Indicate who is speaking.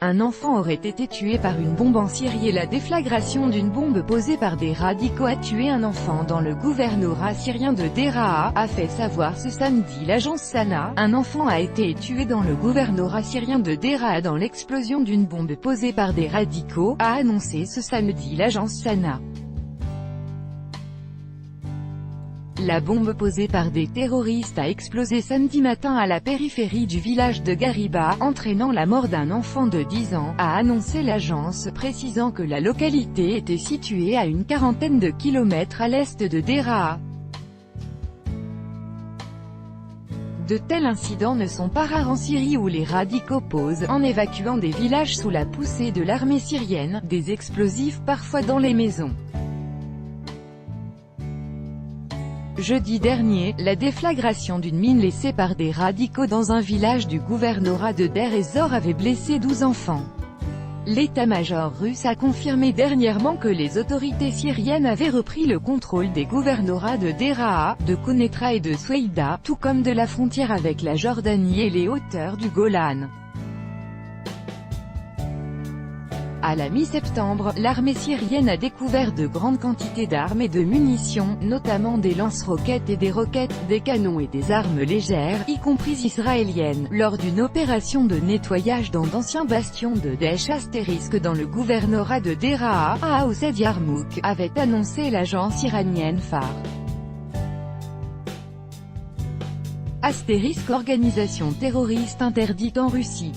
Speaker 1: Un enfant aurait été tué par une bombe en Syrie. La déflagration d'une bombe posée par des radicaux a tué un enfant dans le gouvernorat syrien de Deraa, a fait savoir ce samedi l'agence Sana. Un enfant a été tué dans le gouvernorat syrien de Deraa dans l'explosion d'une bombe posée par des radicaux, a annoncé ce samedi l'agence Sana. La bombe posée par des terroristes a explosé samedi matin à la périphérie du village de Gariba, entraînant la mort d'un enfant de 10 ans, a annoncé l'agence, précisant que la localité était située à une quarantaine de kilomètres à l'est de Deraa. De tels incidents ne sont pas rares en Syrie où les radicaux posent, en évacuant des villages sous la poussée de l'armée syrienne, des explosifs parfois dans les maisons. Jeudi dernier, la déflagration d'une mine laissée par des radicaux dans un village du gouvernorat de Deir ez-Zor avait blessé 12 enfants. L'état-major russe a confirmé dernièrement que les autorités syriennes avaient repris le contrôle des gouvernorats de Deraa, de Konetra et de Soueïda, tout comme de la frontière avec la Jordanie et les hauteurs du Golan. À la mi-septembre, l'armée syrienne a découvert de grandes quantités d'armes et de munitions, notamment des lance-roquettes et des roquettes, des canons et des armes légères, y compris israéliennes, lors d'une opération de nettoyage dans d'anciens bastions de Daesh * dans le gouvernorat de Deraa, à Oussed Yarmouk, avait annoncé l'agence iranienne Phare. * Organisation terroriste interdite en Russie.